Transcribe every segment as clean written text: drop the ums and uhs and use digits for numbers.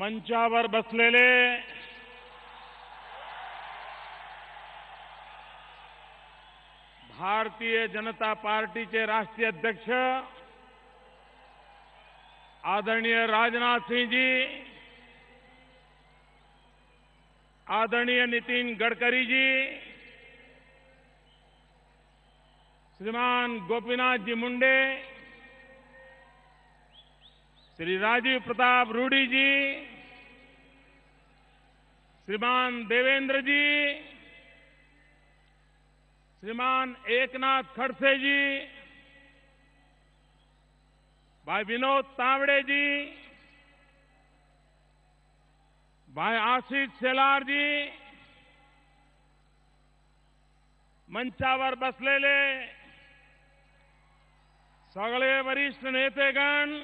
मंचावर बसलेले भारतीय जनता पार्टीचे राष्ट्रीय अध्यक्ष आदरणीय राजनाथ सिंह जी, आदरणीय नितिन गडकरी जी, श्रीमान गोपीनाथ जी मुंडे, श्री राजीव प्रताप रूडी जी, श्रीमान देवेंद्र जी, श्रीमान एकनाथ खड़से जी, भाई विनोद तावड़े जी, भाई आशीष शेलार जी, मंचावर बसलेले सगळे वरिष्ठ नेतेगण,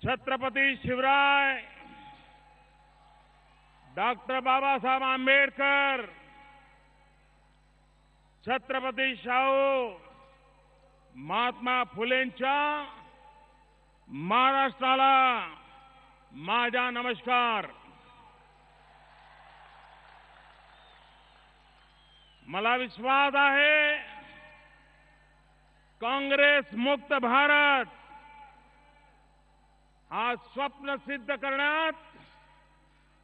छत्रपति शिवराय, डॉक्टर बाबा साहब आंबेडकर, छत्रपती शाहू महात्मा फुलेंच्या महाराष्ट्राला माझा नमस्कार. मला विश्वास आहे काँग्रेस मुक्त भारत हा स्वप्न सिद्ध करण्यात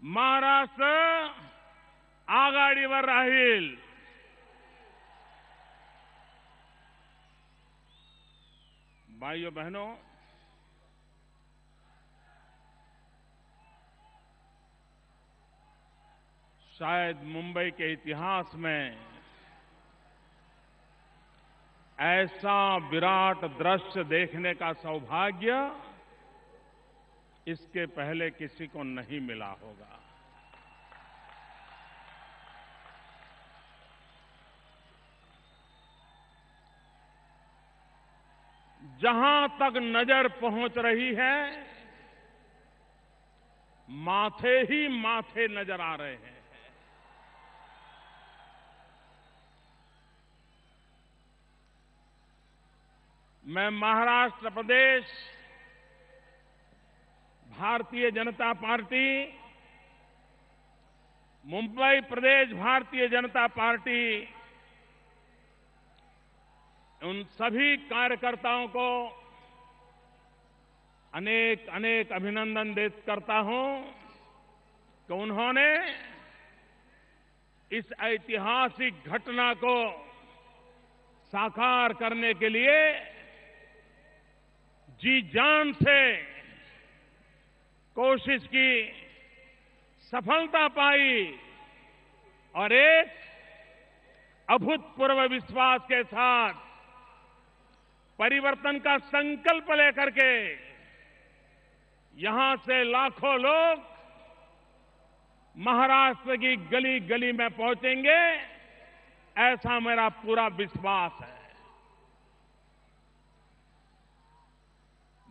महाराष्ट्र आघाडीवर राहील. भाइयों बहनों, शायद मुंबई के इतिहास में ऐसा विराट दृश्य देखने का सौभाग्य इसके पहले किसी को नहीं मिला होगा. जहां तक नजर पहुंच रही है, माथे ही माथे नजर आ रहे हैं. मैं महाराष्ट्र प्रदेश भारतीय जनता पार्टी, मुंबई प्रदेश भारतीय जनता पार्टी, उन सभी कार्यकर्ताओं को अनेक अनेक अभिनंदन करता हूं कि उन्होंने इस ऐतिहासिक घटना को साकार करने के लिए जी जान से कोशिश की, सफलता पाई और एक अभूतपूर्व विश्वास के साथ परिवर्तन का संकल्प लेकर के यहां से लाखों लोग महाराष्ट्र की गली गली में पहुंचेंगे, ऐसा मेरा पूरा विश्वास है.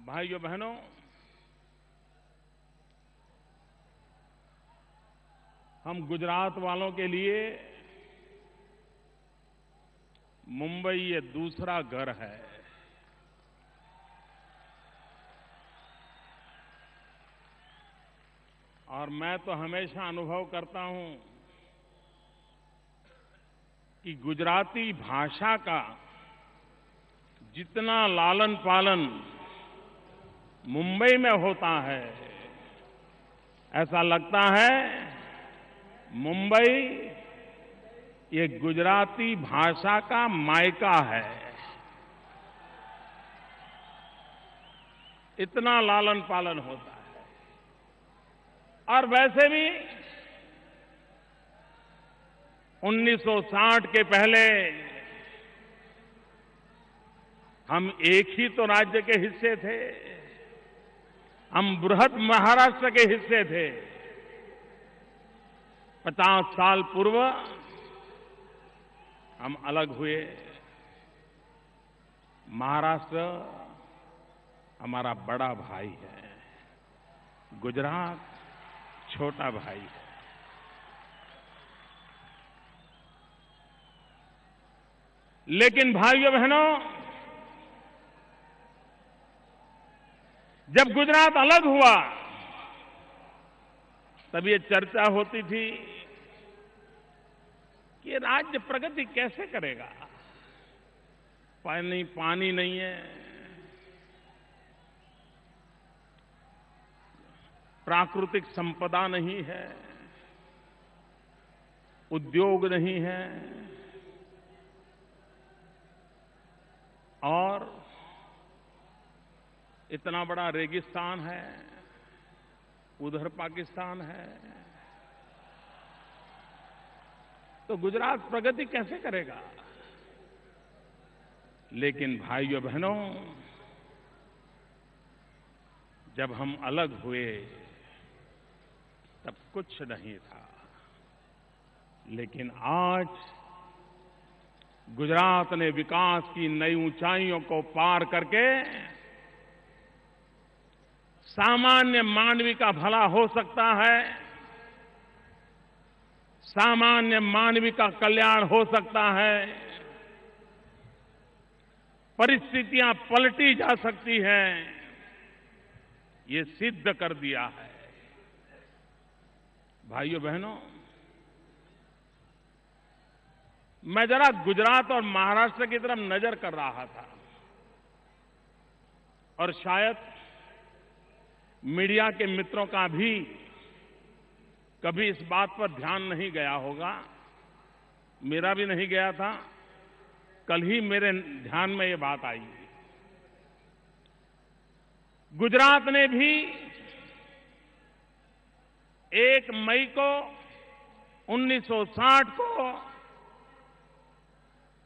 भाइयों बहनों, हम गुजरात वालों के लिए मुंबई ये दूसरा घर है. और मैं तो हमेशा अनुभव करता हूं कि गुजराती भाषा का जितना लालन पालन मुंबई में होता है, ऐसा लगता है मुंबई ये गुजराती भाषा का मायका है. इतना लालन पालन होता है. और वैसे भी 1960 के पहले हम एक ही तो राज्य के हिस्से थे, हम बृहद महाराष्ट्र के हिस्से थे. 50 साल पूर्व हम अलग हुए. महाराष्ट्र हमारा बड़ा भाई है, गुजरात छोटा भाई है. लेकिन भाइयों बहनों, जब गुजरात अलग हुआ तब ये चर्चा होती थी कि ये राज्य प्रगति कैसे करेगा। पानी नहीं है, प्राकृतिक संपदा नहीं है, उद्योग नहीं है और इतना बड़ा रेगिस्तान है, उधर पाकिस्तान है, तो गुजरात प्रगति कैसे करेगा। लेकिन भाइयों बहनों, जब हम अलग हुए तब कुछ नहीं था, लेकिन आज गुजरात ने विकास की नई ऊंचाइयों को पार करके सामान्य मानवी का भला हो सकता है, सामान्य मानवी का कल्याण हो सकता है, परिस्थितियां पलटी जा सकती हैं, ये सिद्ध कर दिया है। भाइयों बहनों, मैं जरा गुजरात और महाराष्ट्र की तरफ नजर कर रहा था और शायद मीडिया के मित्रों का भी कभी इस बात पर ध्यान नहीं गया होगा, मेरा भी नहीं गया था। कल ही मेरे ध्यान में ये बात आई। गुजरात ने भी 1 मई को 1960 को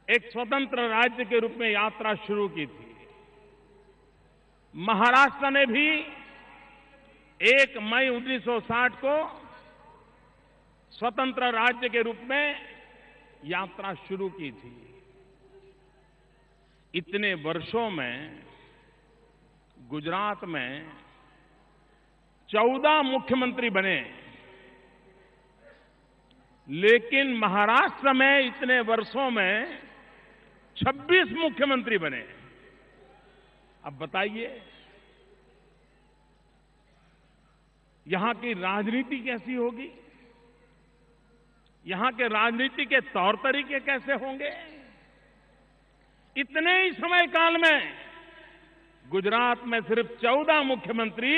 एक स्वतंत्र राज्य के रूप में यात्रा शुरू की थी। महाराष्ट्र ने भी 1 मई 1960 को स्वतंत्र राज्य के रूप में यात्रा शुरू की थी। इतने वर्षों में गुजरात में 14 मुख्यमंत्री बने, लेकिन महाराष्ट्र में इतने वर्षों में 26 मुख्यमंत्री बने। अब बताइए, यहां की राजनीति कैसी होगी, यहां के राजनीति के तौर तरीके कैसे होंगे। इतने ही समय काल में गुजरात में सिर्फ 14 मुख्यमंत्री,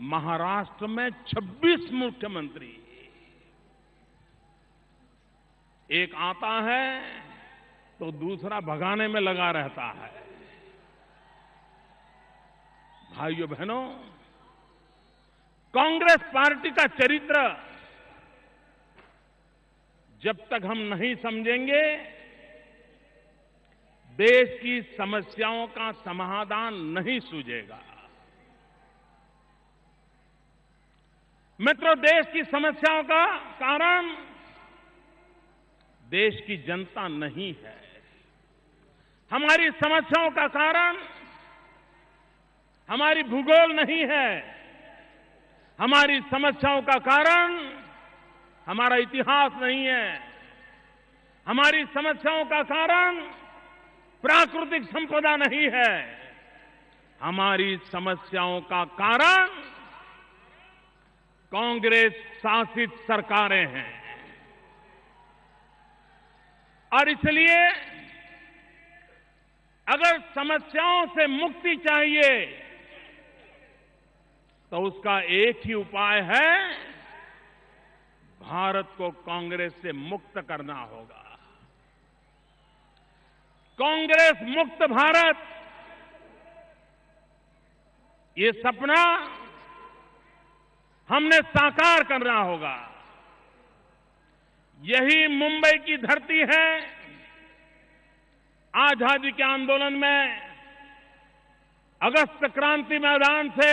महाराष्ट्र में 26 मुख्यमंत्री। एक आता है तो दूसरा भगाने में लगा रहता है। भाइयों बहनों, कांग्रेस पार्टी का चरित्र जब तक हम नहीं समझेंगे, देश की समस्याओं का समाधान नहीं सूझेगा। मित्रों, देश की समस्याओं का कारण देश की जनता नहीं है। हमारी समस्याओं का कारण हमारी भूगोल नहीं है। हमारी समस्याओं का कारण हमारा इतिहास नहीं है। हमारी समस्याओं का कारण प्राकृतिक संपदा नहीं है। हमारी समस्याओं का कारण कांग्रेस शासित सरकारें हैं। और इसलिए अगर समस्याओं से मुक्ति चाहिए तो उसका एक ही उपाय है, भारत को कांग्रेस से मुक्त करना होगा। कांग्रेस मुक्त भारत, ये सपना हमने साकार करना होगा। यही मुंबई की धरती है। आजादी के आंदोलन में अगस्त क्रांति मैदान से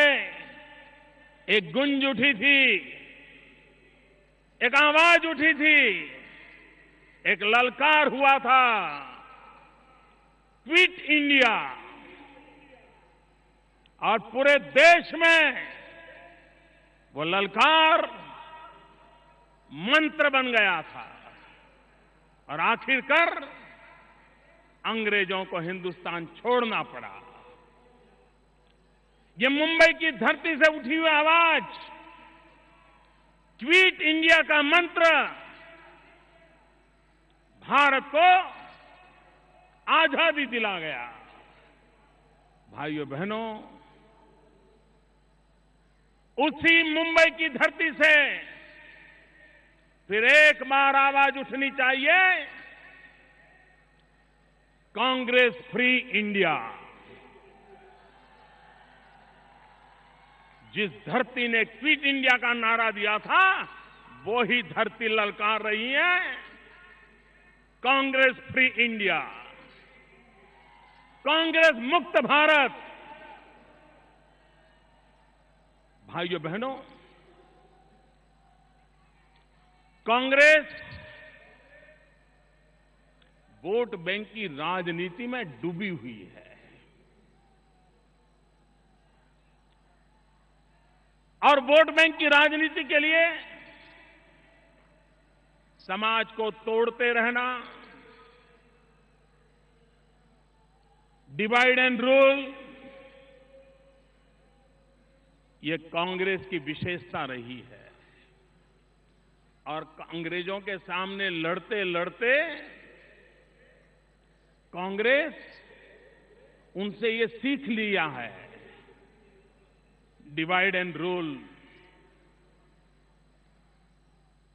एक गुंज उठी थी, एक आवाज उठी थी, एक ललकार हुआ था, क्विट इंडिया। और पूरे देश में वो ललकार मंत्र बन गया था। और आखिरकार अंग्रेजों को हिंदुस्तान छोड़ना पड़ा। ये मुंबई की धरती से उठी हुई आवाज, क्विट इंडिया का मंत्र भारत को आजादी दिला गया। भाइयों बहनों, उसी मुंबई की धरती से फिर एक बार आवाज उठनी चाहिए, कांग्रेस फ्री इंडिया। जिस धरती ने क्विट इंडिया का नारा दिया था, वो ही धरती ललकार रही है कांग्रेस फ्री इंडिया, कांग्रेस मुक्त भारत। भाइयों बहनों, कांग्रेस वोट बैंक की राजनीति में डूबी हुई है और वोट बैंक की राजनीति के लिए समाज को तोड़ते रहना, डिवाइड एंड रूल, ये कांग्रेस की विशेषता रही है। और अंग्रेजों के सामने लड़ते लड़ते कांग्रेस उनसे ये सीख लिया है, डिवाइड एंड रूल।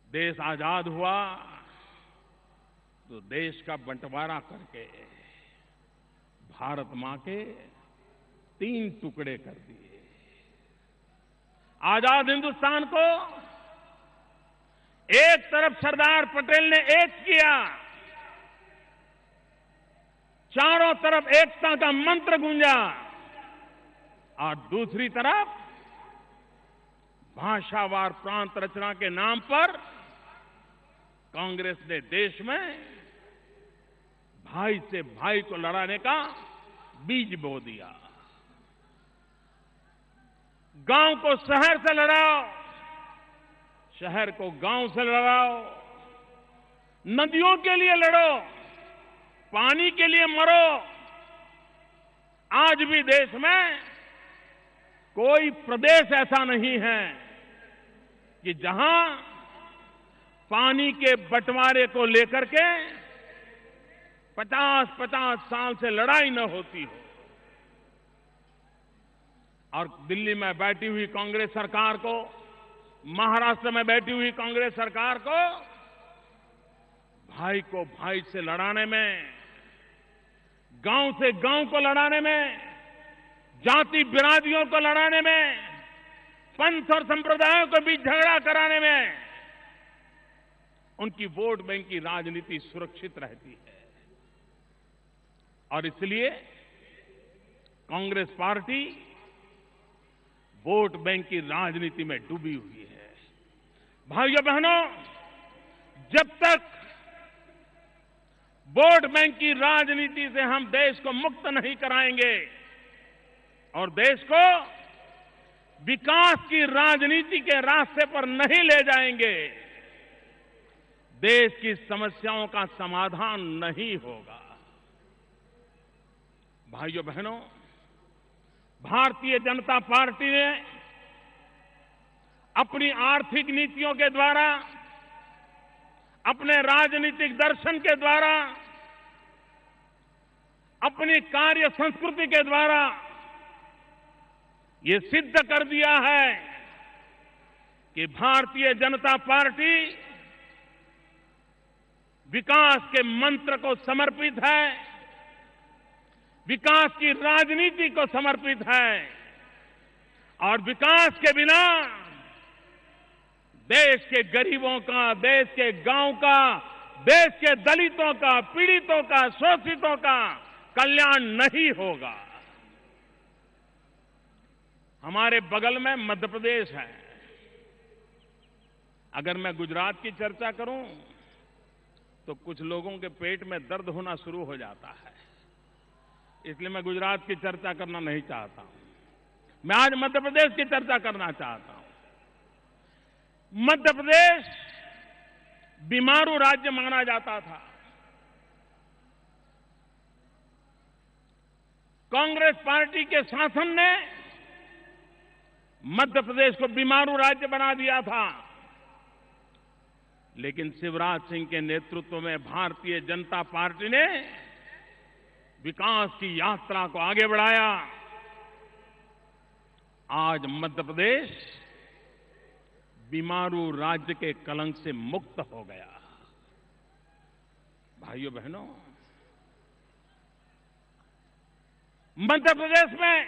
देश आजाद हुआ तो देश का बंटवारा करके भारत मां के 3 टुकड़े कर दिए। आजाद हिंदुस्तान को एक तरफ सरदार पटेल ने एक किया, चारों तरफ एकता का मंत्र गूंजा, और दूसरी तरफ भाषावार प्रांत रचना के नाम पर कांग्रेस ने देश में भाई से भाई को लड़ाने का बीज बो दिया। गांव को शहर से लड़ाओ, शहर को गांव से लड़ाओ, नदियों के लिए लड़ो, पानी के लिए मरो। आज भी देश में कोई प्रदेश ऐसा नहीं है कि जहां पानी के बंटवारे को लेकर के 50-50 साल से लड़ाई न होती हो। और दिल्ली में बैठी हुई कांग्रेस सरकार को, महाराष्ट्र में बैठी हुई कांग्रेस सरकार को भाई को भाई से लड़ाने में, गांव से गांव को लड़ाने में, जाति बिरादियों को लड़ाने में, पंथ और संप्रदायों के बीच झगड़ा कराने में उनकी वोट बैंक की राजनीति सुरक्षित रहती है। और इसलिए कांग्रेस पार्टी वोट बैंक की राजनीति में डूबी हुई है। भाइयों बहनों, जब तक वोट बैंक की राजनीति से हम देश को मुक्त नहीं कराएंगे और देश को विकास की राजनीति के रास्ते पर नहीं ले जाएंगे, देश की समस्याओं का समाधान नहीं होगा। भाइयों बहनों, भारतीय जनता पार्टी ने अपनी आर्थिक नीतियों के द्वारा, अपने राजनीतिक दर्शन के द्वारा, अपनी कार्य संस्कृति के द्वारा ये सिद्ध कर दिया है कि भारतीय जनता पार्टी विकास के मंत्र को समर्पित है, विकास की राजनीति को समर्पित है। और विकास के बिना देश के गरीबों का, देश के गांव का, देश के दलितों का, पीड़ितों का, शोषितों का कल्याण नहीं होगा। हमारे बगल में मध्य प्रदेश है। अगर मैं गुजरात की चर्चा करूं तो कुछ लोगों के पेट में दर्द होना शुरू हो जाता है, इसलिए मैं गुजरात की चर्चा करना नहीं चाहता हूं। मैं आज मध्य प्रदेश की चर्चा करना चाहता हूं। मध्य प्रदेश बीमारू राज्य माना जाता था। कांग्रेस पार्टी के शासन ने मध्य प्रदेश को बीमारू राज्य बना दिया था, लेकिन शिवराज सिंह के नेतृत्व में भारतीय जनता पार्टी ने विकास की यात्रा को आगे बढ़ाया। आज मध्य प्रदेश बीमारू राज्य के कलंक से मुक्त हो गया। भाइयों बहनों, मध्य प्रदेश में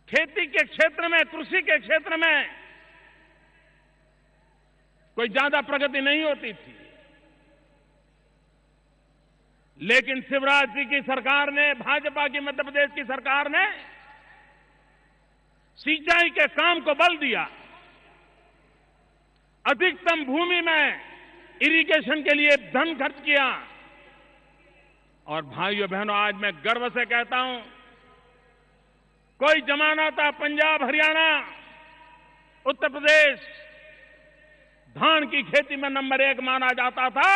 खेती के क्षेत्र में, कृषि के क्षेत्र में कोई ज्यादा प्रगति नहीं होती थी, लेकिन शिवराज सिंह की सरकार ने, भाजपा की मध्य प्रदेश की सरकार ने सिंचाई के काम को बल दिया। अधिकतम भूमि में इरिगेशन के लिए धन खर्च किया। और भाइयों बहनों, आज मैं गर्व से कहता हूं, कोई जमाना था पंजाब, हरियाणा, उत्तर प्रदेश धान की खेती में नंबर 1 माना जाता था।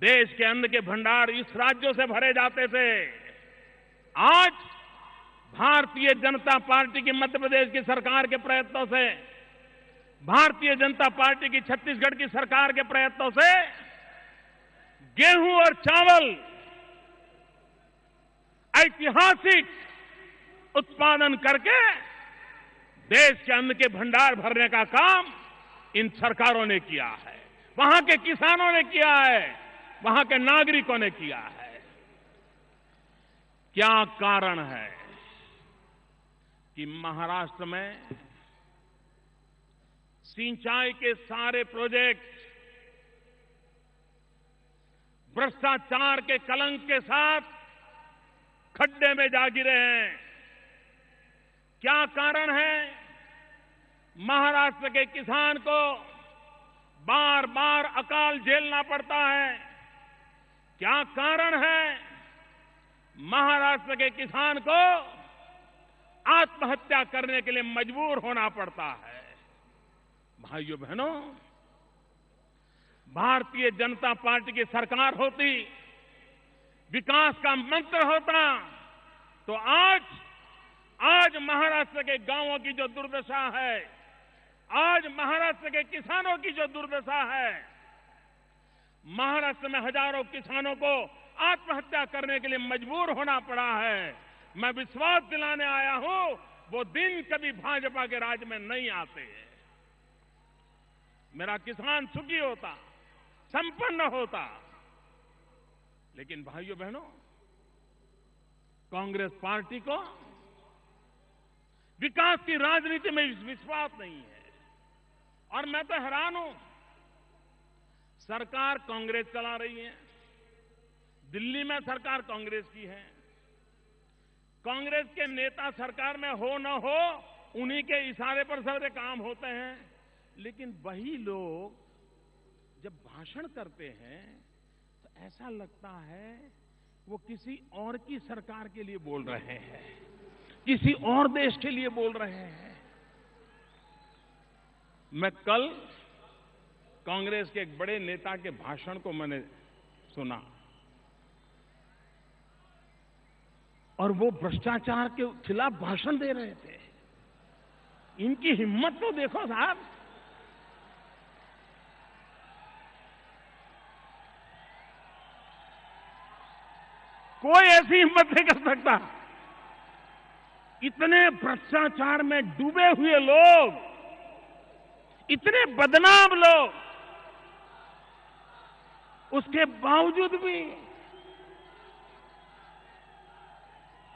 देश के अन्न के भंडार इस राज्यों से भरे जाते थे। आज भारतीय जनता पार्टी की मध्य प्रदेश की सरकार के प्रयत्नों से, भारतीय जनता पार्टी की छत्तीसगढ़ की सरकार के प्रयत्नों से गेहूं और चावल ऐतिहासिक उत्पादन करके देश के अन्न के भंडार भरने का काम इन सरकारों ने किया है, वहां के किसानों ने किया है, वहां के नागरिकों ने किया है। क्या कारण है कि महाराष्ट्र में सिंचाई के सारे प्रोजेक्ट भ्रष्टाचार के कलंक के साथ खड्डे में जा गिरे हैं? क्या कारण है महाराष्ट्र के किसान को बार बार अकाल झेलना पड़ता है? क्या कारण है महाराष्ट्र के किसान को आत्महत्या करने के लिए मजबूर होना पड़ता है? भाइयों बहनों, भारतीय जनता पार्टी की सरकार होती, विकास का मंत्र होता, तो आज महाराष्ट्र के गांवों की जो दुर्दशा है, आज महाराष्ट्र के किसानों की जो दुर्दशा है, महाराष्ट्र में हजारों किसानों को आत्महत्या करने के लिए मजबूर होना पड़ा है, मैं विश्वास दिलाने आया हूं, वो दिन कभी भाजपा के राज में नहीं आते। मेरा किसान सुखी होता, संपन्न होता। लेकिन भाइयों बहनों, कांग्रेस पार्टी को विकास की राजनीति में विश्वास नहीं है। और मैं तो हैरान हूं, सरकार कांग्रेस चला रही है, दिल्ली में सरकार कांग्रेस की है, कांग्रेस के नेता सरकार में हो न हो उन्हीं के इशारे पर सारे काम होते हैं, लेकिन वही लोग जब भाषण करते हैं तो ऐसा लगता है वो किसी और की सरकार के लिए बोल रहे हैं, किसी और देश के लिए बोल रहे हैं। मैं कल कांग्रेस के एक बड़े नेता के भाषण को मैंने सुना और वो भ्रष्टाचार के खिलाफ भाषण दे रहे थे। इनकी हिम्मत तो देखो साहब। कोई ऐसी हिम्मत नहीं कर सकता। इतने भ्रष्टाचार में डूबे हुए लोग, इतने बदनाम लोग, उसके बावजूद भी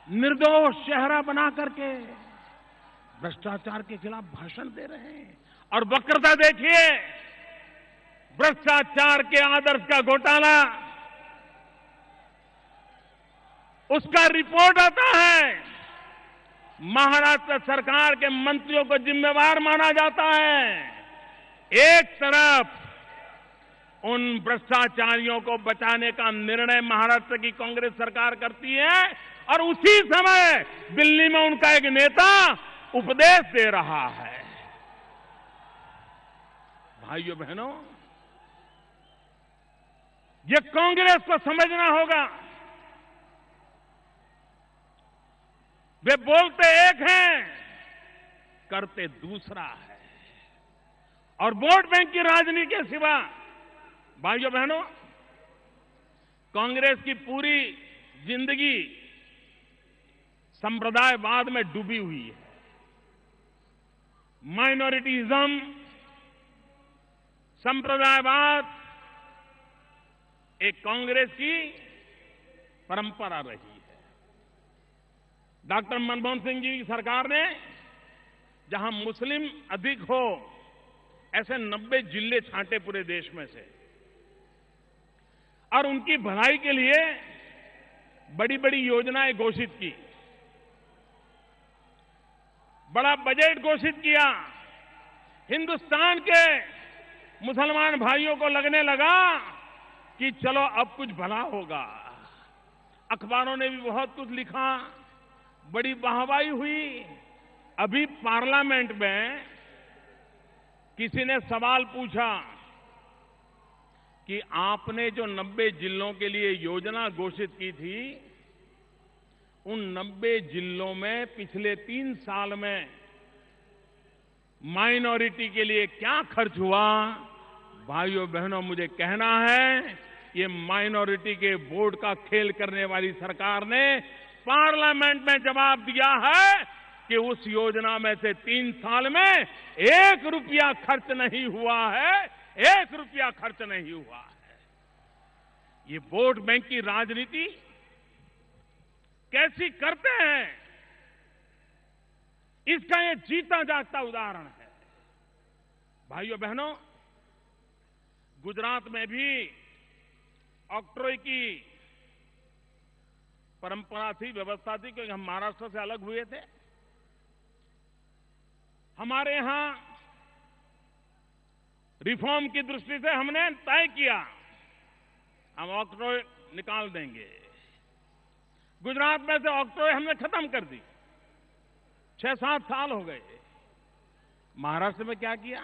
निर्दोष चेहरा बना करके भ्रष्टाचार के खिलाफ भाषण दे रहे हैं। और वक्रता देखिए, भ्रष्टाचार के आदर्श का घोटाला, उसका रिपोर्ट आता है, महाराष्ट्र सरकार के मंत्रियों को जिम्मेवार माना जाता है। एक तरफ उन भ्रष्टाचारियों को बचाने का निर्णय महाराष्ट्र की कांग्रेस सरकार करती है और उसी समय दिल्ली में उनका एक नेता उपदेश दे रहा है। भाइयों बहनों, ये कांग्रेस को समझना होगा। वे बोलते एक हैं, करते दूसरा है। और वोट बैंक की राजनीति के सिवा भाइयों बहनों, कांग्रेस की पूरी जिंदगी संप्रदायवाद में डूबी हुई है। माइनॉरिटीज्म, संप्रदायवाद एक कांग्रेस की परंपरा रही है। डॉक्टर मनमोहन सिंह जी की सरकार ने जहां मुस्लिम अधिक हो ऐसे 90 जिले छांटे पूरे देश में से, और उनकी भलाई के लिए बड़ी बड़ी योजनाएं घोषित की, बड़ा बजट घोषित किया। हिंदुस्तान के मुसलमान भाइयों को लगने लगा कि चलो अब कुछ भला होगा। अखबारों ने भी बहुत कुछ लिखा, बड़ी वाहवाही हुई। अभी पार्लियामेंट में किसी ने सवाल पूछा कि आपने जो 90 जिलों के लिए योजना घोषित की थी, उन 90 जिलों में पिछले 3 साल में माइनॉरिटी के लिए क्या खर्च हुआ? भाइयों बहनों, मुझे कहना है, ये माइनॉरिटी के वोट का खेल करने वाली सरकार ने पार्लियामेंट में जवाब दिया है कि उस योजना में से 3 साल में 1 रुपया खर्च नहीं हुआ है, 1 रुपया खर्च नहीं हुआ है। ये वोट बैंक की राजनीति कैसी करते हैं, इसका ये जीता जागता उदाहरण है। भाइयों बहनों, गुजरात में भी ऑक्ट्रोय की परंपरा थी, व्यवस्था थी, क्योंकि हम महाराष्ट्र से अलग हुए थे। हमारे यहां रिफॉर्म की दृष्टि से हमने तय किया हम ऑक्ट्रोय निकाल देंगे। गुजरात में से ऑक्ट्रोय हमने खत्म कर दी। 6-7 साल हो गए। महाराष्ट्र में क्या किया?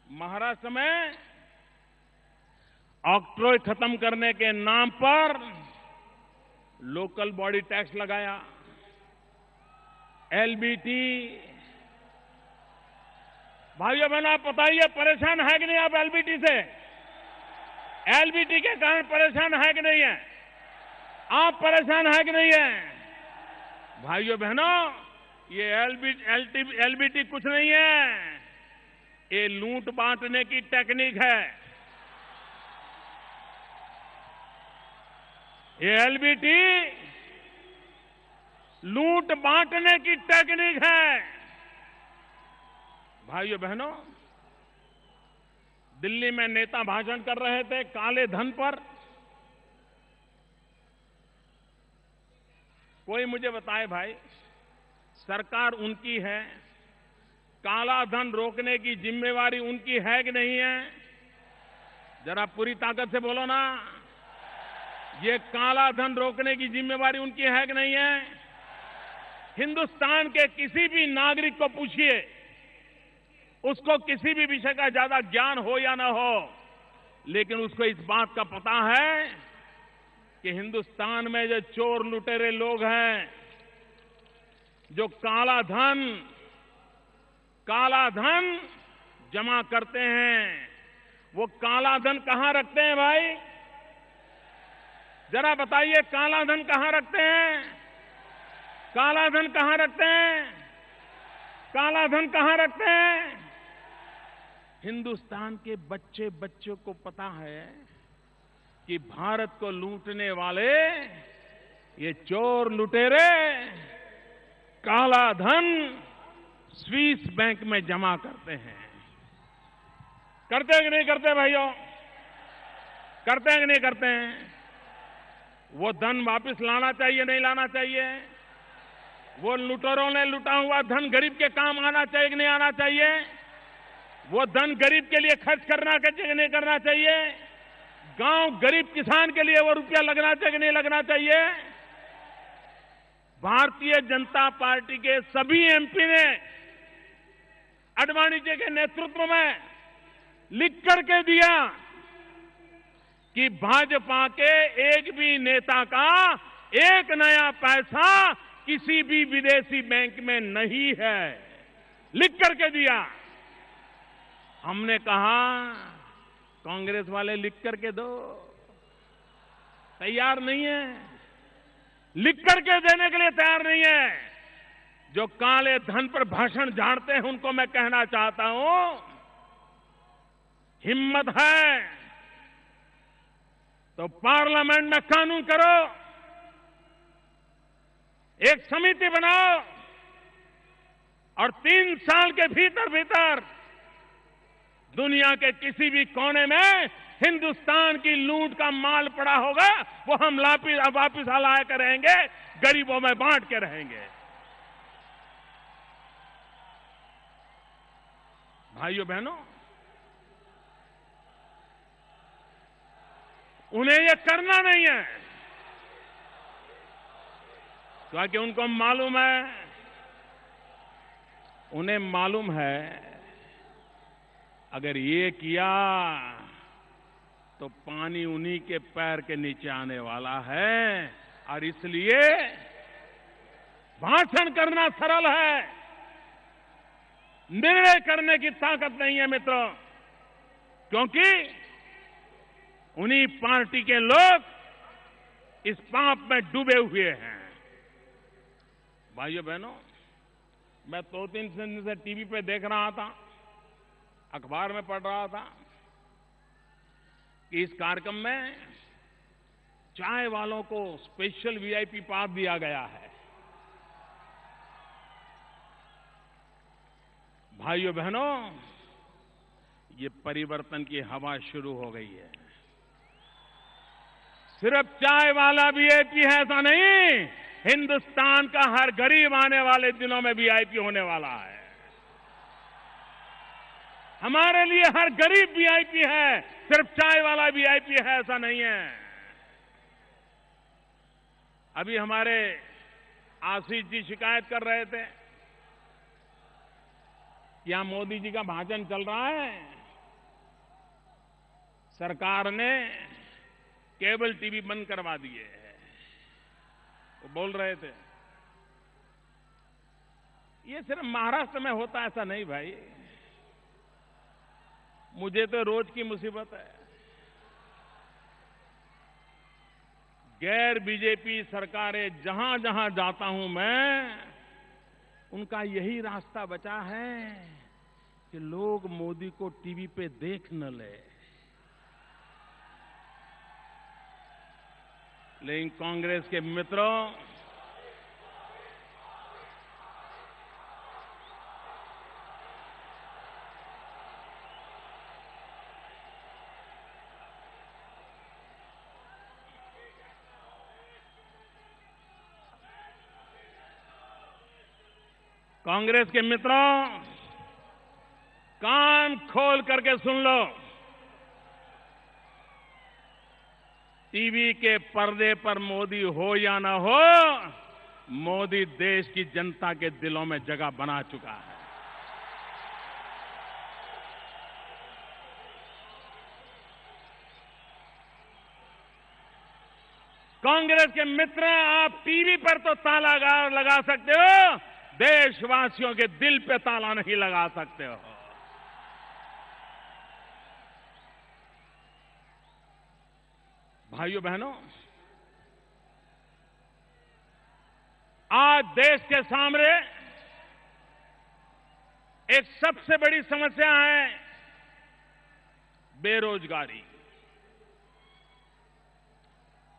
महाराष्ट्र में ऑक्ट्रोय खत्म करने के नाम पर लोकल बॉडी टैक्स लगाया, एलबीटी। भाइयों बहनों, आप बताइए, परेशान है कि नहीं आप एलबीटी से? एलबीटी के कारण परेशान है कि नहीं है? आप परेशान है कि नहीं है? भाइयों बहनों, ये एलबीटी कुछ नहीं है, ये लूट बांटने की टेक्निक है। ये एलबीटी लूट बांटने की टेक्निक है। भाइयों बहनों, दिल्ली में नेता भाषण कर रहे थे काले धन पर। कोई मुझे बताए भाई, सरकार उनकी है, काला धन रोकने की जिम्मेवारी उनकी है कि नहीं है? जरा पूरी ताकत से बोलो ना, ये काला धन रोकने की जिम्मेवारी उनकी है कि नहीं है? हिंदुस्तान के किसी भी नागरिक को पूछिए, उसको किसी भी विषय का ज्यादा ज्ञान हो या ना हो, लेकिन उसको इस बात का पता है कि हिंदुस्तान में जो चोर लुटेरे लोग हैं, जो काला धन जमा करते हैं, वो काला धन कहां रखते हैं भाई? जरा बताइए, काला धन कहां रखते हैं? काला धन कहां रखते हैं? काला धन कहां रखते हैं? हिंदुस्तान के बच्चों को पता है कि भारत को लूटने वाले ये चोर लुटेरे काला धन स्विस बैंक में जमा करते हैं। करते हैं कि नहीं करते भाइयों? करते हैं कि नहीं करते हैं? वो धन वापस लाना चाहिए, नहीं लाना चाहिए? वो लुटेरों ने लुटा हुआ धन गरीब के काम आना चाहिए कि नहीं आना चाहिए? वो धन गरीब के लिए खर्च करना चाहिए, नहीं करना चाहिए? गांव गरीब किसान के लिए वो रुपया लगना चाहिए कि नहीं लगना चाहिए? भारतीय जनता पार्टी के सभी एमपी ने आडवाणी जी के नेतृत्व में लिख करके दिया कि भाजपा के एक भी नेता का एक नया पैसा किसी भी विदेशी बैंक में नहीं है, लिख करके दिया। हमने कहा कांग्रेस वाले लिख करके दो, तैयार नहीं है, लिख करके देने के लिए तैयार नहीं है। जो काले धन पर भाषण झाड़ते हैं उनको मैं कहना चाहता हूं, हिम्मत है तो पार्लियामेंट में कानून करो, एक समिति बनाओ और 3 साल के भीतर भीतर दुनिया के किसी भी कोने में हिंदुस्तान की लूट का माल पड़ा होगा वो हम वापिस लाया करेंगे, गरीबों में बांट के रहेंगे। भाइयों बहनों, उन्हें ये करना नहीं है क्योंकि उनको मालूम है, उन्हें मालूम है अगर ये किया तो पानी उन्हीं के पैर के नीचे आने वाला है। और इसलिए भाषण करना सरल है, निर्णय करने की ताकत नहीं है मित्रों, क्योंकि उन्हीं पार्टी के लोग इस पाप में डूबे हुए हैं। भाइयों बहनों, मैं 2-3 दिन से टीवी पे देख रहा था, अखबार में पढ़ रहा था कि इस कार्यक्रम में चाय वालों को स्पेशल वीआईपी पास दिया गया है। भाइयों बहनों, ये परिवर्तन की हवा शुरू हो गई है। सिर्फ चाय वाला वीआईपी है ऐसा नहीं, हिंदुस्तान का हर गरीब आने वाले दिनों में वीआईपी होने वाला है। हमारे लिए हर गरीब वीआईपी है, सिर्फ चाय वाला वीआईपी है ऐसा नहीं है। अभी हमारे आशीष जी शिकायत कर रहे थे, यहां मोदी जी का भाषण चल रहा है, सरकार ने केबल टीवी बंद करवा दिए हैं। वो बोल रहे थे ये सिर्फ महाराष्ट्र में होता है ऐसा नहीं भाई, मुझे तो रोज की मुसीबत है। गैर बीजेपी सरकारें जहां जहां जाता हूं मैं, उनका यही रास्ता बचा है कि लोग मोदी को टीवी पे देख न ले। लेकिन कांग्रेस के मित्रों, कांग्रेस के मित्रों, कान खोल करके सुन लो, टीवी के पर्दे पर मोदी हो या ना हो, मोदी देश की जनता के दिलों में जगह बना चुका है। कांग्रेस के मित्र, आप टीवी पर तो ताला लगा सकते हो, देशवासियों के दिल पे ताला नहीं लगा सकते हो। भाइयों बहनों, आज देश के सामने एक सबसे बड़ी समस्या है बेरोजगारी।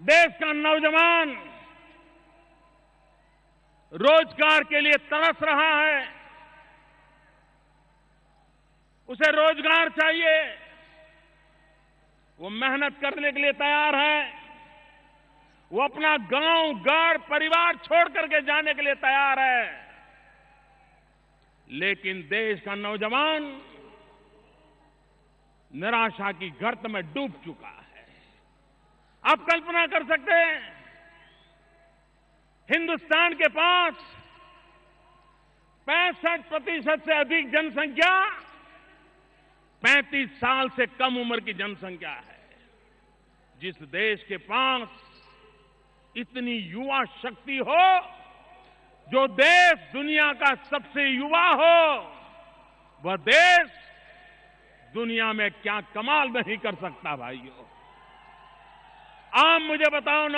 देश का नौजवान रोजगार के लिए तरस रहा है, उसे रोजगार चाहिए, वो मेहनत करने के लिए तैयार है, वो अपना गांव, घर, परिवार छोड़ करके जाने के लिए तैयार है। लेकिन देश का नौजवान निराशा की गर्त में डूब चुका है। आप कल्पना कर सकते हैं, हिंदुस्तान के पास 65% से अधिक जनसंख्या 35 साल से कम उम्र की जनसंख्या है। जिस देश के पास इतनी युवा शक्ति हो, जो देश दुनिया का सबसे युवा हो, वह देश दुनिया में क्या कमाल नहीं कर सकता भाइयों। आप मुझे बताओ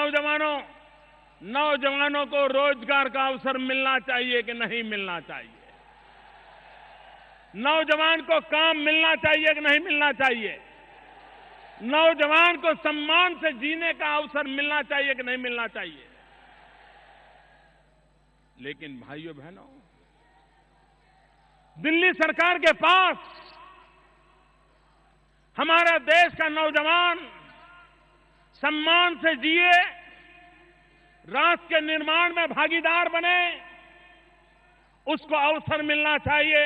नौजवानों को रोजगार का अवसर मिलना चाहिए कि नहीं मिलना चाहिए? नौजवान को काम मिलना चाहिए कि नहीं मिलना चाहिए? नौजवान को सम्मान से जीने का अवसर मिलना चाहिए कि नहीं मिलना चाहिए? लेकिन भाइयों बहनों, दिल्ली सरकार के पास हमारा देश का नौजवान सम्मान से जिए, राष्ट्र के निर्माण में भागीदार बने, उसको अवसर मिलना चाहिए,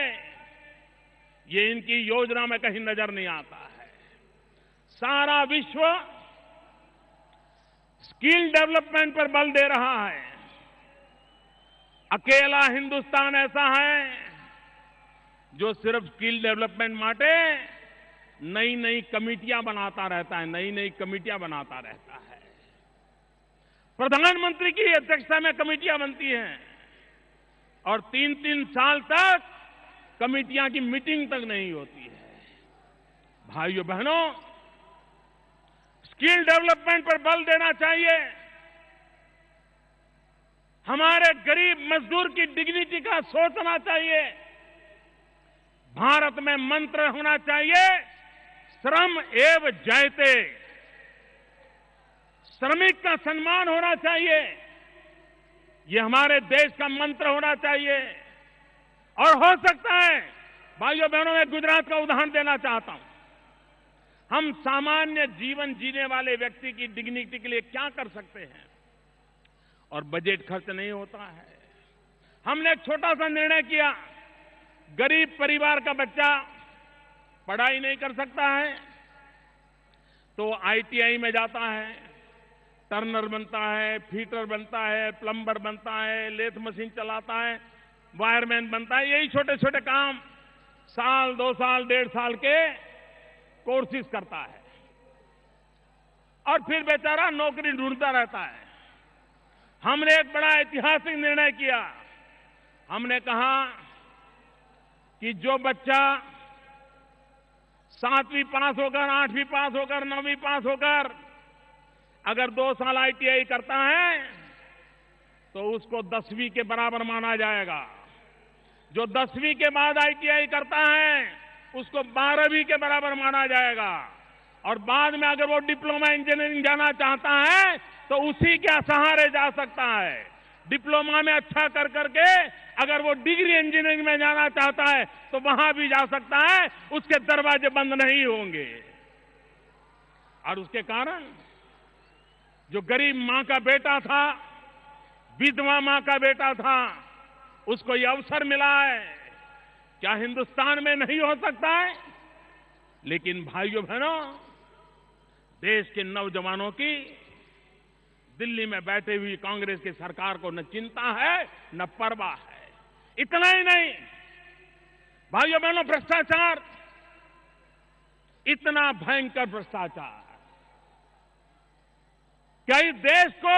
ये इनकी योजना में कहीं नजर नहीं आता है। सारा विश्व स्किल डेवलपमेंट पर बल दे रहा है, अकेला हिंदुस्तान ऐसा है जो सिर्फ स्किल डेवलपमेंट माटे नई नई कमेटियां बनाता रहता है, प्रधानमंत्री की अध्यक्षता में कमेटियां बनती हैं और 3-3 साल तक कमेटियां की मीटिंग तक नहीं होती है। भाइयों बहनों, स्किल डेवलपमेंट पर बल देना चाहिए, हमारे गरीब मजदूर की डिग्निटी का सोचना चाहिए। भारत में मंत्र होना चाहिए, श्रम एव जयते, श्रमिक का सम्मान होना चाहिए, ये हमारे देश का मंत्र होना चाहिए। और हो सकता है भाइयों बहनों, मैं गुजरात का उदाहरण देना चाहता हूं। हम सामान्य जीवन जीने वाले व्यक्ति की डिग्निटी के लिए क्या कर सकते हैं, और बजट खर्च नहीं होता है। हमने एक छोटा सा निर्णय किया, गरीब परिवार का बच्चा पढ़ाई नहीं कर सकता है तो आईटीआई में जाता है, टर्नर बनता है, फीटर बनता है, प्लम्बर बनता है, लेथ मशीन चलाता है, वायरमैन बनता है। यही छोटे छोटे काम साल 2 साल 1.5 साल के कोर्सेज करता है और फिर बेचारा नौकरी ढूंढता रहता है। हमने एक बड़ा ऐतिहासिक निर्णय किया। हमने कहा कि जो बच्चा 7वीं पास होकर, 8वीं पास होकर, 9वीं पास होकर अगर 2 साल आईटीआई करता है तो उसको 10वीं के बराबर माना जाएगा। जो 10वीं के बाद आईटीआई करता है उसको 12वीं के बराबर माना जाएगा। और बाद में अगर वो डिप्लोमा इंजीनियरिंग जाना चाहता है तो उसी के सहारे जा सकता है। डिप्लोमा में अच्छा कर करके अगर वो डिग्री इंजीनियरिंग में जाना चाहता है तो वहां भी जा सकता है, उसके दरवाजे बंद नहीं होंगे। और उसके कारण जो गरीब मां का बेटा था, विधवा मां का बेटा था, उसको ये अवसर मिला है। क्या हिंदुस्तान में नहीं हो सकता है? लेकिन भाइयों बहनों, देश के नौजवानों की दिल्ली में बैठे हुई कांग्रेस की सरकार को न चिंता है न परवाह है। इतना ही नहीं भाइयों बहनों, भ्रष्टाचार, इतना भयंकर भ्रष्टाचार, क्या इस देश को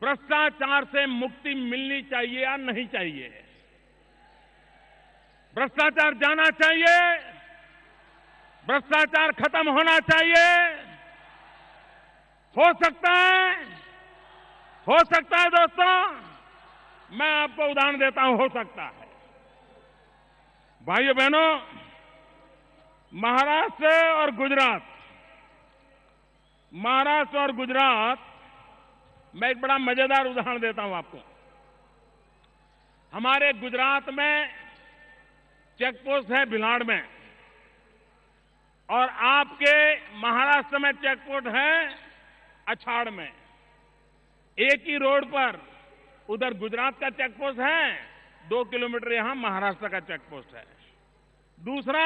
भ्रष्टाचार से मुक्ति मिलनी चाहिए या नहीं चाहिए? भ्रष्टाचार जाना चाहिए, भ्रष्टाचार खत्म होना चाहिए। हो सकता है दोस्तों, मैं आपको उदाहरण देता हूं, हो सकता है। भाइयों बहनों, महाराष्ट्र और गुजरात मैं एक बड़ा मजेदार उदाहरण देता हूं आपको। हमारे गुजरात में चेक पोस्ट है भिलाड़ में, और आपके महाराष्ट्र में चेक पोस्ट है अछाड़ में। एक ही रोड पर उधर गुजरात का चेक पोस्ट है, 2 किलोमीटर यहां महाराष्ट्र का चेक पोस्ट है। दूसरा,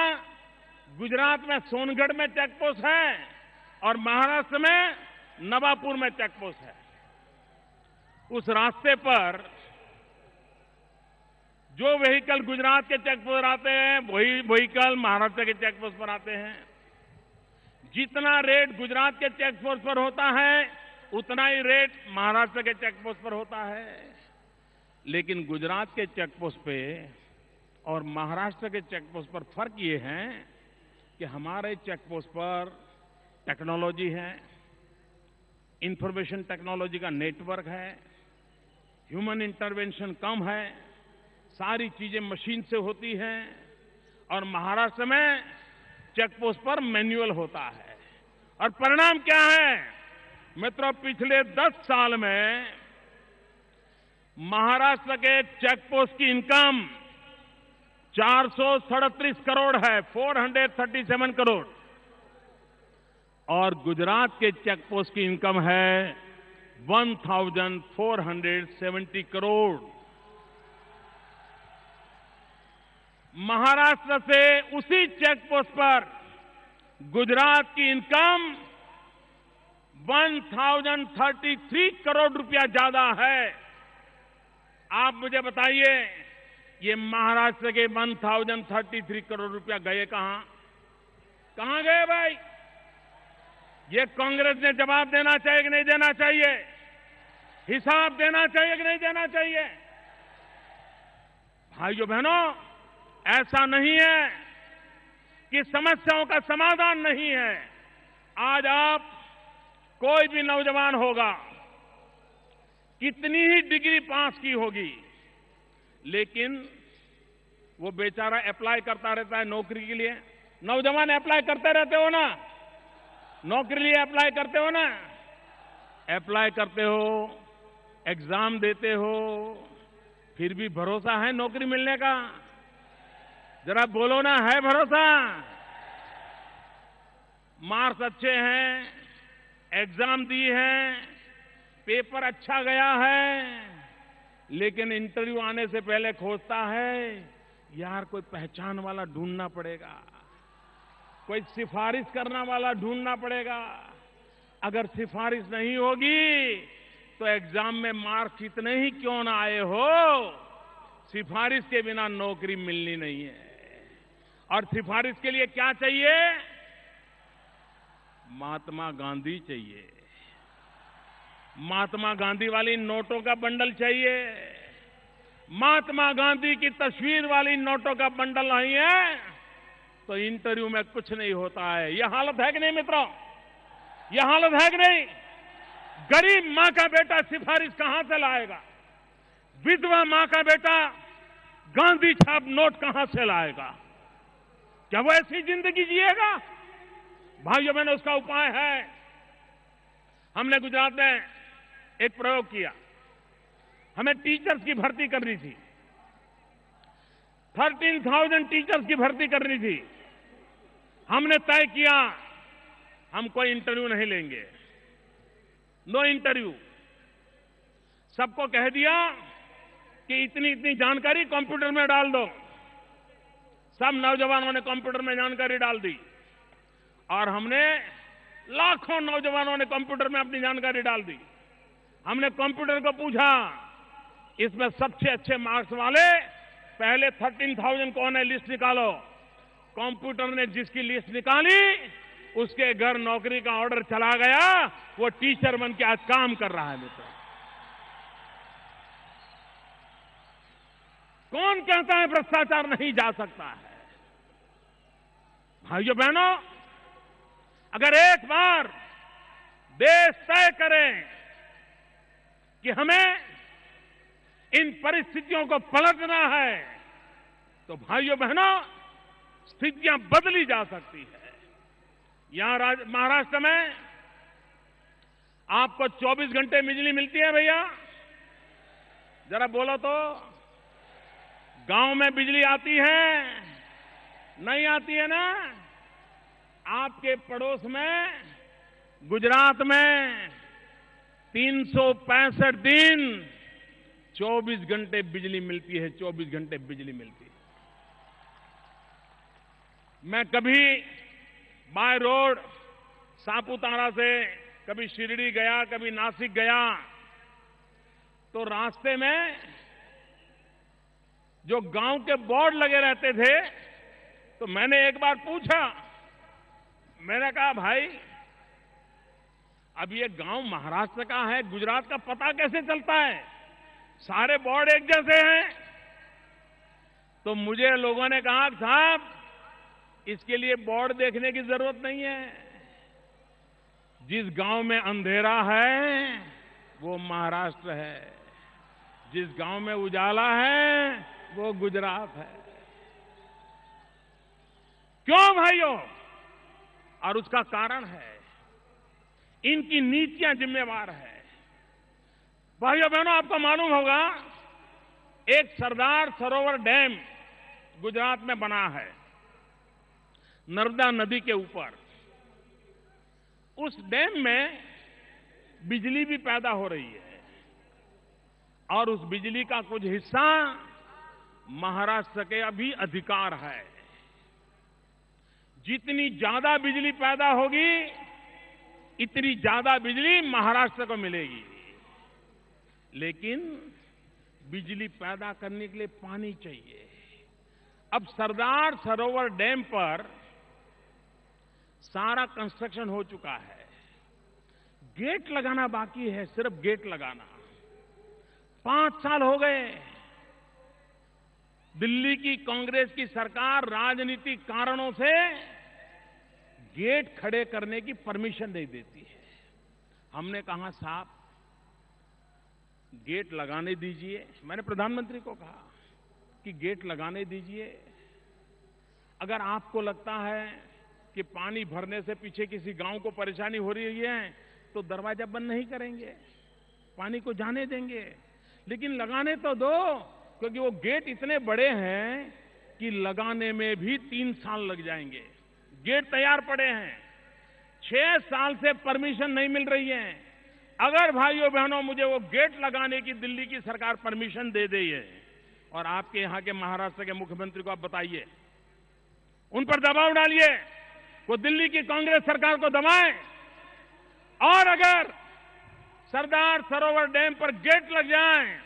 गुजरात में सोनगढ़ में चेक पोस्ट है और महाराष्ट्र में नवापुर में चेक पोस्ट है। उस रास्ते पर जो व्हीकल गुजरात के चेक पोस्ट पर आते हैं, वही व्हीकल महाराष्ट्र के चेक पोस्ट पर आते हैं। जितना रेट गुजरात के चेक पोस्ट पर होता है उतना ही रेट महाराष्ट्र के चेक पोस्ट पर होता है। लेकिन गुजरात के चेक पोस्ट पे और महाराष्ट्र के चेक पोस्ट पर फर्क ये है कि हमारे चेक पोस्ट पर टेक्नोलॉजी है, इंफॉर्मेशन टेक्नोलॉजी का नेटवर्क है, ह्यूमन इंटरवेंशन कम है, सारी चीजें मशीन से होती हैं, और महाराष्ट्र में चेक पोस्ट पर मैन्युअल होता है। और परिणाम क्या है मित्रों, पिछले 10 साल में महाराष्ट्र के चेक पोस्ट की इनकम 437 करोड़ है, 437 करोड़, और गुजरात के चेक पोस्ट की इनकम है 1470 करोड़। महाराष्ट्र से उसी चेक पोस्ट पर गुजरात की इनकम 1033 करोड़ रुपया ज्यादा है। आप मुझे बताइए, ये महाराष्ट्र के 1033 करोड़ रुपया गए कहां गए भाई? ये कांग्रेस ने जवाब देना चाहिए कि नहीं देना चाहिए? हिसाब देना चाहिए कि नहीं देना चाहिए? भाइयों बहनों, ऐसा नहीं है कि समस्याओं का समाधान नहीं है। आज आप कोई भी नौजवान होगा, कितनी ही डिग्री पास की होगी, लेकिन वो बेचारा अप्लाई करता रहता है नौकरी के लिए। नौजवान अप्लाई करते रहते हो ना, नौकरी लिए अप्लाई करते हो ना, अप्लाई करते हो, एग्जाम देते हो, फिर भी भरोसा है नौकरी मिलने का? जरा बोलो ना, है भरोसा? मार्क्स अच्छे हैं, एग्जाम दी है, पेपर अच्छा गया है, लेकिन इंटरव्यू आने से पहले खोजता है यार कोई पहचान वाला ढूंढना पड़ेगा, कोई सिफारिश करने वाला ढूंढना पड़ेगा। अगर सिफारिश नहीं होगी तो एग्जाम में मार्क्स कितने ही क्यों ना आए हो, सिफारिश के बिना नौकरी मिलनी नहीं है। और सिफारिश के लिए क्या चाहिए? महात्मा गांधी चाहिए, महात्मा गांधी वाली नोटों का बंडल चाहिए। महात्मा गांधी की तस्वीर वाली नोटों का बंडल नहीं है तो इंटरव्यू में कुछ नहीं होता है। यह हालत है कि नहीं मित्रों? यह हालत है कि नहीं? गरीब मां का बेटा सिफारिश कहां से लाएगा? विधवा मां का बेटा गांधी छाप नोट कहां से लाएगा? क्या वो ऐसी जिंदगी जिएगा? भाइयों बहनों, उसका उपाय है। हमने गुजरात में एक प्रयोग किया। हमें टीचर्स की भर्ती करनी थी, 13,000 टीचर्स की भर्ती करनी थी। हमने तय किया हम कोई इंटरव्यू नहीं लेंगे, नो इंटरव्यू। सबको कह दिया कि इतनी इतनी जानकारी कंप्यूटर में डाल दो। सब नौजवानों ने कंप्यूटर में जानकारी डाल दी और हमने लाखों नौजवानों ने कंप्यूटर में अपनी जानकारी डाल दी। हमने कंप्यूटर को पूछा इसमें सबसे अच्छे मार्क्स वाले पहले 13,000 कौन है, लिस्ट निकालो। कंप्यूटर ने जिसकी लिस्ट निकाली उसके घर नौकरी का ऑर्डर चला गया, वो टीचर बन के आज काम कर रहा है। मित्र, कौन कहता है भ्रष्टाचार नहीं जा सकता है? भाइयों बहनों, अगर एक बार देश तय करे कि हमें इन परिस्थितियों को पलटना है तो भाइयों बहनों स्थितियां बदली जा सकती है। यहां महाराष्ट्र में आपको 24 घंटे बिजली मिलती है भैया? जरा बोलो तो। गांव में बिजली आती है? नहीं आती है ना? आपके पड़ोस में गुजरात में 365 दिन 24 घंटे बिजली मिलती है, 24 घंटे बिजली मिलती है। मैं कभी बाय रोड सापुतारा से कभी शिरडी गया, कभी नासिक गया, तो रास्ते में जो गांव के बोर्ड लगे रहते थे, तो मैंने एक बार पूछा, मैंने कहा भाई अब ये गांव महाराष्ट्र का है, गुजरात का पता कैसे चलता है? सारे बोर्ड एक जैसे हैं। तो मुझे लोगों ने कहा साहब इसके लिए बोर्ड देखने की जरूरत नहीं है। जिस गांव में अंधेरा है वो महाराष्ट्र है, जिस गांव में उजाला है वो गुजरात है। क्यों भाइयों? और उसका कारण है इनकी नीतियां जिम्मेवार है। भाइयों बहनों, आपको मालूम होगा एक सरदार सरोवर डैम गुजरात में बना है नर्मदा नदी के ऊपर। उस डैम में बिजली भी पैदा हो रही है और उस बिजली का कुछ हिस्सा महाराष्ट्र के अभी अधिकार है। जितनी ज्यादा बिजली पैदा होगी इतनी ज्यादा बिजली महाराष्ट्र को मिलेगी। लेकिन बिजली पैदा करने के लिए पानी चाहिए। अब सरदार सरोवर डैम पर सारा कंस्ट्रक्शन हो चुका है, गेट लगाना बाकी है, सिर्फ गेट लगाना। 5 साल हो गए। दिल्ली की कांग्रेस की सरकार राजनीतिक कारणों से गेट खड़े करने की परमिशन नहीं देती है। हमने कहा साहब गेट लगाने दीजिए। मैंने प्रधानमंत्री को कहा कि गेट लगाने दीजिए। अगर आपको लगता है कि पानी भरने से पीछे किसी गांव को परेशानी हो रही है तो दरवाजा बंद नहीं करेंगे, पानी को जाने देंगे, लेकिन लगाने तो दो। क्योंकि वो गेट इतने बड़े हैं कि लगाने में भी 3 साल लग जाएंगे। गेट तैयार पड़े हैं, 6 साल से परमिशन नहीं मिल रही है। अगर भाइयों बहनों मुझे वो गेट लगाने की दिल्ली की सरकार परमिशन दे दे और आपके यहां के महाराष्ट्र के मुख्यमंत्री को आप बताइए, उन पर दबाव डालिए, वो दिल्ली की कांग्रेस सरकार को दबाएं। और अगर सरदार सरोवर डैम पर गेट लग जाए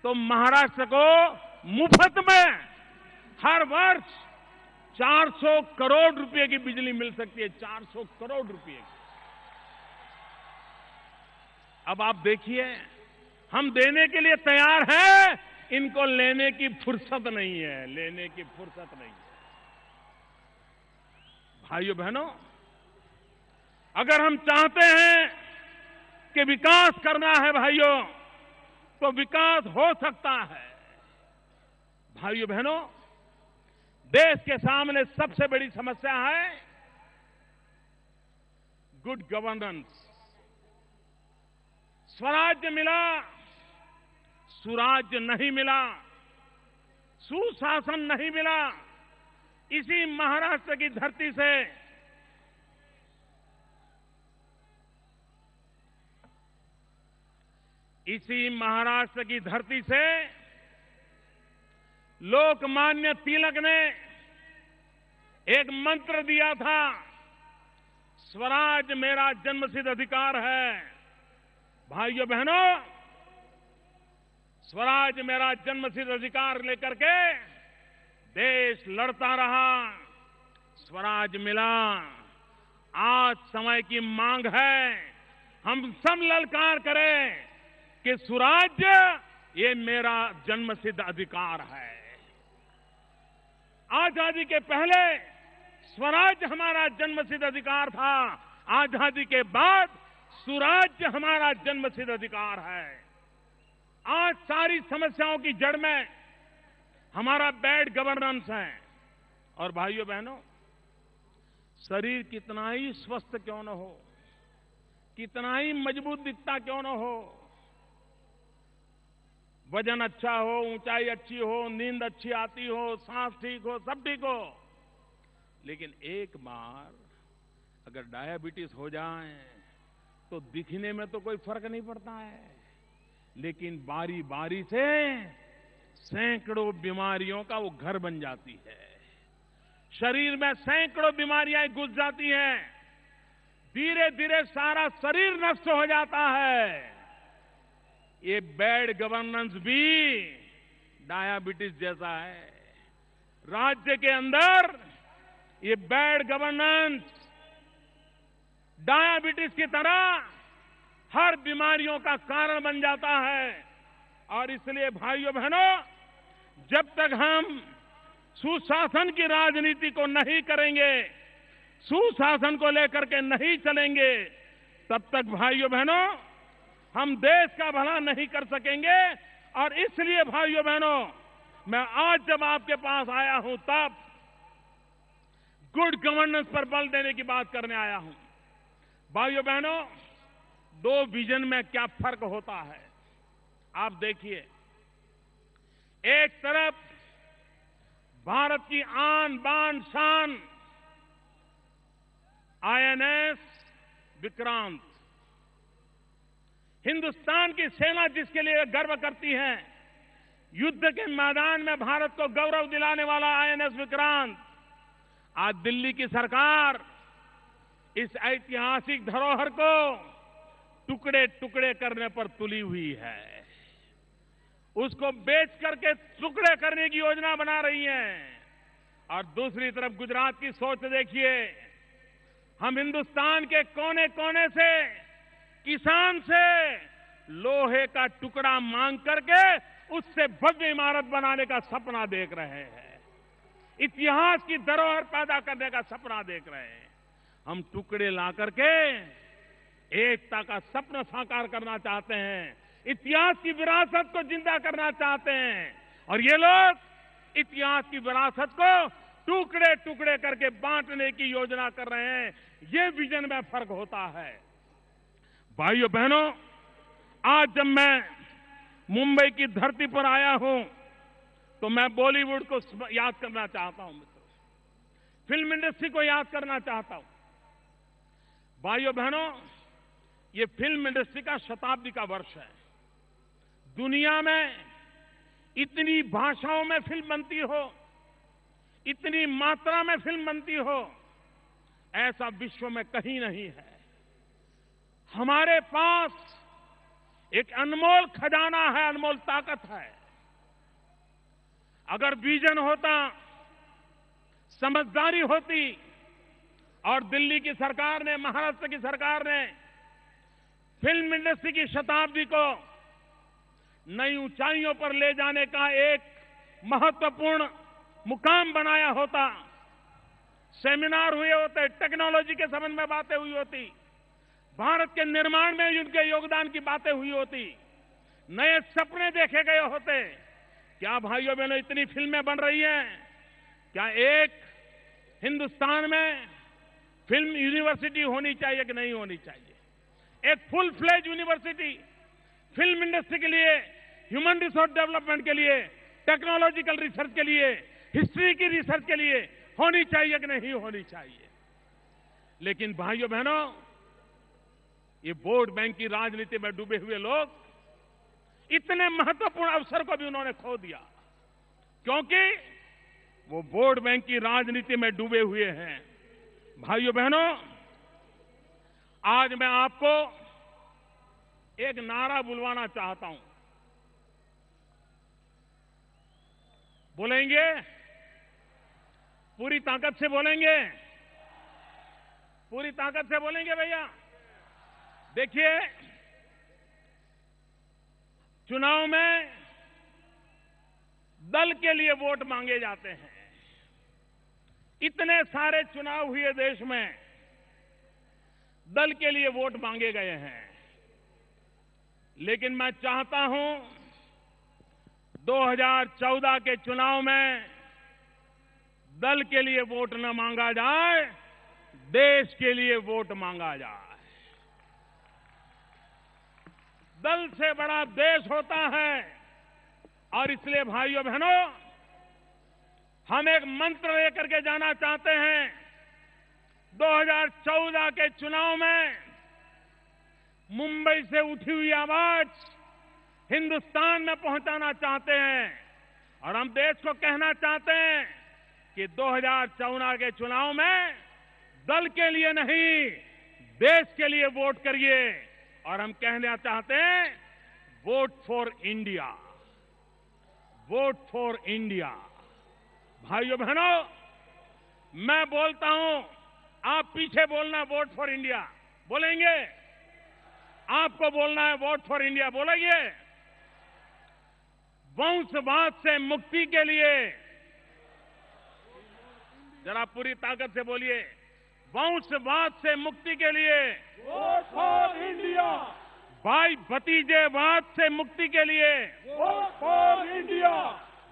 तो महाराष्ट्र को मुफ्त में हर वर्ष 400 करोड़ रुपए की बिजली मिल सकती है। 400 करोड़ रुपए की। अब आप देखिए, हम देने के लिए तैयार हैं, इनको लेने की फुर्सत नहीं है, लेने की फुर्सत नहीं है। भाइयों बहनों, अगर हम चाहते हैं कि विकास करना है भाइयों, तो विकास हो सकता है। भाइयों बहनों, देश के सामने सबसे बड़ी समस्या है गुड गवर्नेंस। स्वराज्य मिला, सुराज्य नहीं मिला, सुशासन नहीं मिला। इसी महाराष्ट्र की धरती से लोकमान्य तिलक ने एक मंत्र दिया था, स्वराज मेरा जन्मसिद्ध अधिकार है। भाइयों बहनों, स्वराज मेरा जन्मसिद्ध अधिकार लेकर के देश लड़ता रहा, स्वराज मिला। आज समय की मांग है, हम सब ललकार करें कि स्वराज्य ये मेरा जन्मसिद्ध अधिकार है। आजादी के पहले स्वराज्य हमारा जन्मसिद्ध अधिकार था, आजादी के बाद सुराज्य हमारा जन्मसिद्ध अधिकार है। आज सारी समस्याओं की जड़ में हमारा बैड गवर्नेंस है। और भाइयों बहनों, शरीर कितना ही स्वस्थ क्यों न हो, कितना ही मजबूत दिखता क्यों न हो, वजन अच्छा हो, ऊंचाई अच्छी हो, नींद अच्छी आती हो, सांस ठीक हो, सब ठीक हो, लेकिन एक बार अगर डायबिटीज हो जाए तो दिखने में तो कोई फर्क नहीं पड़ता है, लेकिन बारी बारी से सैकड़ों बीमारियों का वो घर बन जाती है। शरीर में सैकड़ों बीमारियां घुस जाती हैं, धीरे धीरे सारा शरीर नष्ट हो जाता है। ये बैड गवर्नेंस भी डायबिटीज जैसा है। राज्य के अंदर ये बैड गवर्नेंस डायबिटीज की तरह हर बीमारियों का कारण बन जाता है। और इसलिए भाइयों बहनों, जब तक हम सुशासन की राजनीति को नहीं करेंगे, सुशासन को लेकर के नहीं चलेंगे, तब तक भाइयों बहनों हम देश का भला नहीं कर सकेंगे। और इसलिए भाइयों बहनों, मैं आज जब आपके पास आया हूं तब गुड गवर्नेंस पर बल देने की बात करने आया हूं। भाइयों बहनों, दो विजन में क्या फर्क होता है आप देखिए। एक तरफ भारत की आन बान शान आईएनएस विक्रांत, हिंदुस्तान की सेना जिसके लिए गर्व करती है, युद्ध के मैदान में भारत को गौरव दिलाने वाला आईएनएस विक्रांत, आज दिल्ली की सरकार इस ऐतिहासिक धरोहर को टुकड़े टुकड़े करने पर तुली हुई है। उसको बेच करके टुकड़े करने की योजना बना रही है। और दूसरी तरफ गुजरात की सोच देखिए। हम हिंदुस्तान के कोने कोने से किसान से लोहे का टुकड़ा मांग करके उससे भव्य इमारत बनाने का सपना देख रहे हैं। इतिहास की धरोहर पैदा करने का सपना देख रहे हैं। हम टुकड़े ला करके एकता का सपना साकार करना चाहते हैं, इतिहास की विरासत को जिंदा करना चाहते हैं। और ये लोग इतिहास की विरासत को टुकड़े टुकड़े करके बांटने की योजना कर रहे हैं। ये विजन में फर्क होता है। भाइयों बहनों, आज जब मैं मुंबई की धरती पर आया हूं तो मैं बॉलीवुड को याद करना चाहता हूं मित्रों, फिल्म इंडस्ट्री को याद करना चाहता हूं। भाइयों बहनों, ये फिल्म इंडस्ट्री का शताब्दी का वर्ष है। दुनिया में इतनी भाषाओं में फिल्म बनती हो, इतनी मात्रा में फिल्म बनती हो, ऐसा विश्व में कहीं नहीं है। हमारे पास एक अनमोल खजाना है, अनमोल ताकत है। अगर विजन होता, समझदारी होती और दिल्ली की सरकार ने, महाराष्ट्र की सरकार ने फिल्म इंडस्ट्री की शताब्दी को नई ऊंचाइयों पर ले जाने का एक महत्वपूर्ण मुकाम बनाया होता, सेमिनार हुए होते, टेक्नोलॉजी के संबंध में बातें हुई होती, भारत के निर्माण में उनके योगदान की बातें हुई होती, नए सपने देखे गए होते। क्या भाइयों बहनों इतनी फिल्में बन रही हैं? क्या एक हिंदुस्तान में फिल्म यूनिवर्सिटी होनी चाहिए कि नहीं होनी चाहिए? एक full fledge university film industry के लिए, ह्यूमन रिसोर्स डेवलपमेंट के लिए, टेक्नोलॉजिकल रिसर्च के लिए, हिस्ट्री की रिसर्च के लिए होनी चाहिए कि नहीं होनी चाहिए? लेकिन भाइयों बहनों, ये वोट बैंक की राजनीति में डूबे हुए लोग इतने महत्वपूर्ण अवसर को भी उन्होंने खो दिया, क्योंकि वो वोट बैंक की राजनीति में डूबे हुए हैं। भाइयों बहनों, आज मैं आपको एक नारा बुलवाना चाहता हूं। बोलेंगे? पूरी ताकत से बोलेंगे? पूरी ताकत से बोलेंगे भैया? देखिए, चुनाव में दल के लिए वोट मांगे जाते हैं। इतने सारे चुनाव हुए देश में, दल के लिए वोट मांगे गए हैं। लेकिन मैं चाहता हूं 2014 के चुनाव में दल के लिए वोट न मांगा जाए, देश के लिए वोट मांगा जाए। दल से बड़ा देश होता है। और इसलिए भाइयों बहनों, हम एक मंत्र लेकर के जाना चाहते हैं। 2014 के चुनाव में मुंबई से उठी हुई आवाज हिंदुस्तान में पहुंचाना चाहते हैं। और हम देश को कहना चाहते हैं कि 2014 के चुनाव में दल के लिए नहीं, देश के लिए वोट करिए। और हम कहना चाहते हैं, vote for India, vote for India. भाइयों बहनों, मैं बोलता हूं, आप पीछे बोलना वोट फॉर इंडिया। बोलेंगे? आपको बोलना है वोट फॉर इंडिया, बोलेंगे? वंशवाद से मुक्ति के लिए जरा पूरी ताकत से बोलिए, वंशवाद से मुक्ति के लिए वोट फॉर इंडिया, भाई भतीजेवाद से मुक्ति के लिए, वोट फॉर इंडिया,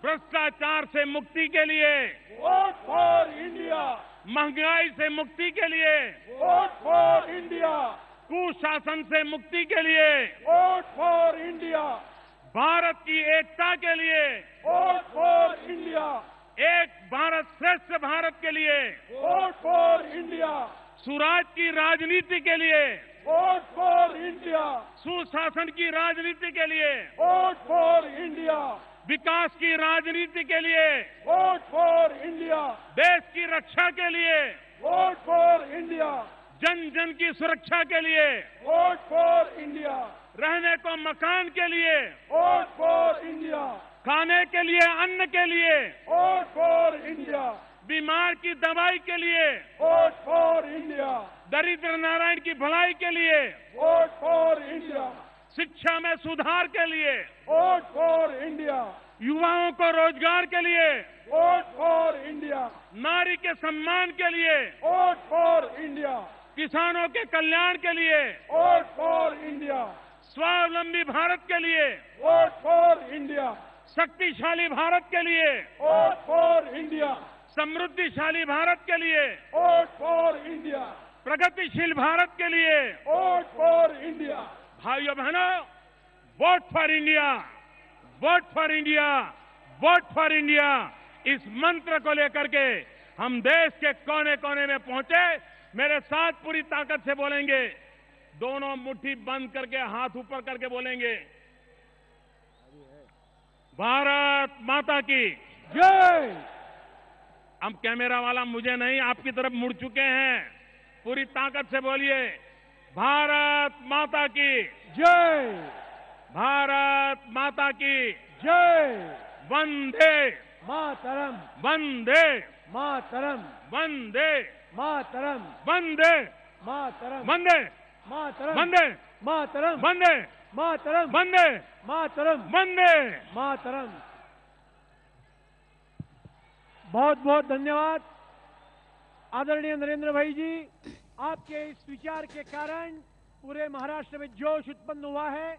भ्रष्टाचार से मुक्ति के लिए, वोट फॉर इंडिया, महंगाई से मुक्ति के लिए, वोट फॉर इंडिया, कुशासन से मुक्ति के लिए, वोट फॉर इंडिया, भारत की एकता के लिए, वोट फॉर इंडिया, एक भारत श्रेष्ठ भारत के लिए, वोट फॉर इंडिया, सुराज की राजनीति के लिए, वोट फॉर इंडिया, सुशासन की राजनीति के लिए, वोट फॉर इंडिया, विकास की राजनीति के लिए, वोट फॉर इंडिया, देश की रक्षा के लिए, वोट फॉर इंडिया, जन जन की सुरक्षा के लिए, वोट फॉर इंडिया, रहने को मकान के लिए, वोट फॉर इंडिया, खाने के लिए अन्न के लिए, वोट फॉर इंडिया, बीमार की दवाई के लिए, वोट फॉर इंडिया, दरिद्र नारायण की भलाई के लिए, वोट फॉर इंडिया, शिक्षा में सुधार के लिए, वोट फॉर इंडिया, युवाओं को रोजगार के लिए, वोट फॉर इंडिया, नारी के सम्मान के लिए, वोट फॉर इंडिया, किसानों के कल्याण के लिए, वोट फॉर इंडिया, स्वावलंबी भारत के लिए, वोट फॉर इंडिया, शक्तिशाली भारत के लिए, वोट फॉर इंडिया, समृद्धिशाली भारत के लिए, वोट फॉर इंडिया, प्रगतिशील भारत के लिए, वोट फॉर इंडिया, भाइयों बहनों, vote for India, vote for India, vote for India, इस मंत्र को लेकर के हम देश के कोने कोने में पहुंचे। मेरे साथ पूरी ताकत से बोलेंगे, दोनों मुट्ठी बंद करके हाथ ऊपर करके बोलेंगे, भारत माता की जय। हम कैमरा वाला मुझे नहीं, आपकी तरफ मुड़ चुके हैं। पूरी ताकत से बोलिए, भारत माता की जय, भारत माता की जय, वंदे मातरम, वंदे मातरम, वंदे मातरम, वंदे मातरम, वंदे मातरम, वंदे मातरम, वंदे मातरम, वंदे मातरम, वंदे। मातरम। बहुत बहुत धन्यवाद आदरणीय नरेंद्र भाई जी, आपके इस विचार के कारण पूरे महाराष्ट्र में जोश उत्पन्न हुआ है।